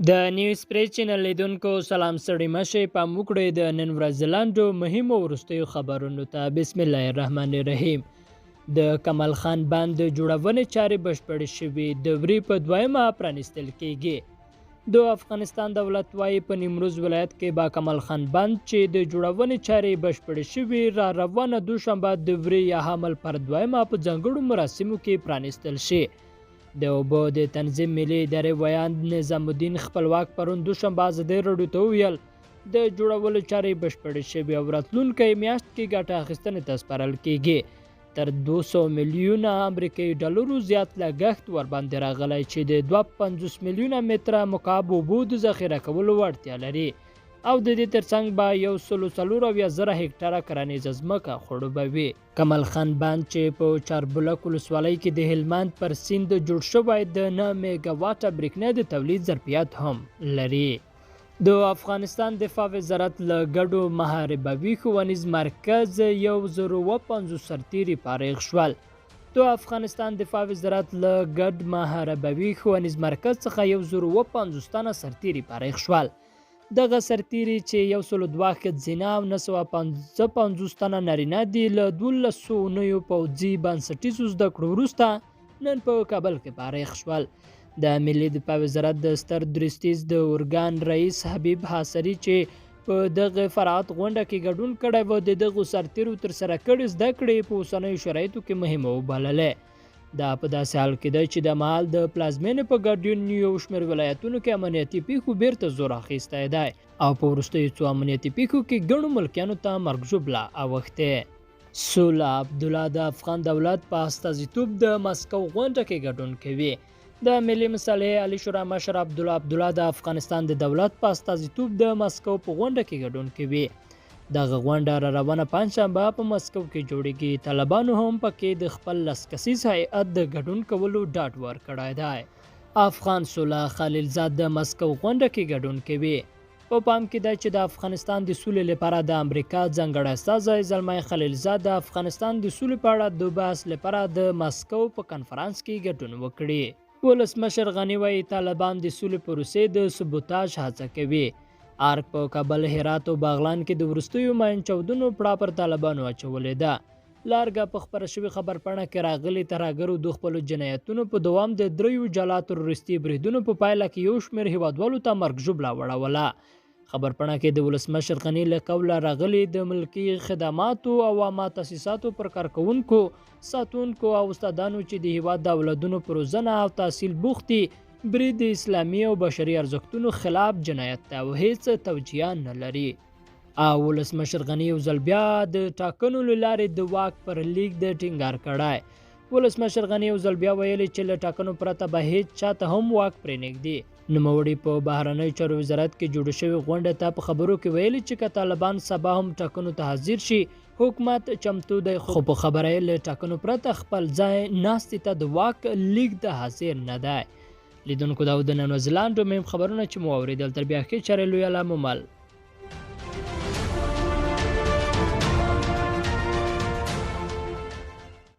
د نیوز پریس چینل لیدونکو سلام ستړي مشه په موکړې د نن ورځ لاندو مهمو وروستیو خبرونو ته بسم الله الرحمن الرحیم. د کمال خان بند د جوړونې چارې بشپړې شوې، د وری په دویمه پرانیستل کیږي. د افغانستان دولت وايي په نیمروز ولایت کې با کمال خان بند چې د جوړونې چارې بشپړې شوې را روانه دوشنبه د وری یا حمل پر دویمه په ځانګړو مراسمو کې پرانیستل شي. د اوبو د تنظیم ملي ادارې ویان نظام الدین خپلواک پرون دوشنبه ازادي راډیو ته وویل د جوړولو چارې بشپړې شوې او راتلونکې میاشت کې ګټه اخیستنې ته سپارل کیږي. تر 200 میلیونه امریکایي ډالرو زیات لګښت ورباندې راغلی چې د 250 میلیونه متره مکعب اوبو د ذخیره کولو وړتیا لري او د دې ترڅنګ به 140,000 هکټاره کرنیزه ځمکه خړوبوي. کمال خان بند چې په چاربلک ولسوالۍ کې د هلمند پر سیند جوړ شوی د 9 میگا واټه برېښنا د تولید ظرفیت هم لري. د افغانستان دفاع وزارت له ګډو محاربوي ښوونیز مرکز 150 سرتیري فارغ شول. د افغانستان دفاع وزارت له ګډ محاربوي ښوونیز مرکز څخه 150 تنه سرتیري فارغ شول. دغه سرتیري چې 102 ښځینه او 955 تنه نارینه دي له 12 اونیو پوځي بنسټیزو زده کړو وروسته نن په کابل کې فارغ شول. د ملي دفاع وزارت د ستر درستیز د ارګان رئیس حبیب حاصري چې په دغه فرعت غونډه کې ګډون کړی و د دغو سرتیرو ترسره کړې زده کړې په اوسنیو شرایطو کې مهمه وبللې. دا په داسې حال کې ده چې د مهال د پلازمینې په ګډون یو شمېر ولایتونو کې امنیتي پیښو بیرته زور اخیستی دی او په وروستیو څو امنیتي پیښو کې ګڼو ملکیانو ته مرګ ژوبله اوښتې. سوله عبدالله د افغان دولت په استازیتوب د مسکو غونډه کې ګډون کوي. د ملي مصالحې عالی شورا مشر عبدالله د افغانستان د دولت په استازیتوب د مسکو په غونډه کې ګډون کوي. دغه غونډه را روانه پنجشنبه په مسکو کې جوړیږي. طالبانو هم پکې د خپل لس کسیز هیئت د ګډون کولو ډاډ ورکړی دی. افغان سوله خلیلزاد د مسکو غونډه کې ګډون کوي. په پام کې ده چې د افغانستان د سولې لپاره د امریکا ځانګړی استازی زلمی خلیلزاد د افغانستان د سولې په اړه د بحث لپاره د مسکو په کنفرانس کې ګډون وکړي. ولسمشر غني وایي طالبان د سولې پروسې د سبوتاژ هڅه کوي. ارګ په کابل، هرات او باغلان کې د وروستیو ماین چاودنو پړه پر طالبانو اچولې ده. لارګه په خبره شوې خبرپاڼه کې راغلي ترهګرو د خپلو جنایتونو په دوام د 3 جلا تروریستي بریدونو په پایله کې یو شمېر هیوادوالو ته مرګ ژوبله وړوله. خبرپاڼه کې د ولسمشر غني له قوله راغلي د ملکي خدماتو او عامه تاسیساتو پر کارکوونکو، ساتونکو او استادانو چې د هیواد د اولادونو په روزنه او تحصیل بوخت دي برید د اسلامي او بشري ارزښتونو خلاف جنایت ته او هیڅ توجیه نه لري. او ولسمشر غني یو ځل بیا د ټاکنو له لارې د واک پر لیک د ټینګار کړی. ولسمشر غني یو ځل بیا ویلي چې له ټاکنو پرته به هیڅ چاته هم واک پرېنږدي. نوموړي په بهرنیو چارو وزارت کې جوړه شوې غونډه ته په خبرو کې ویلي چې که طالبان سبا هم ټاکنو ته حاضر شي حکومت چمتو دی، خو په خبره یې له ټاکنو پرته خپل ځای ناستې ته د واک لیک د حاضر نه دی. لیدونکو دا د نن ورځ لاندو مهم خبرونه چې مو اورېدل، تر بیا ښې چارې لویه لا مو مل.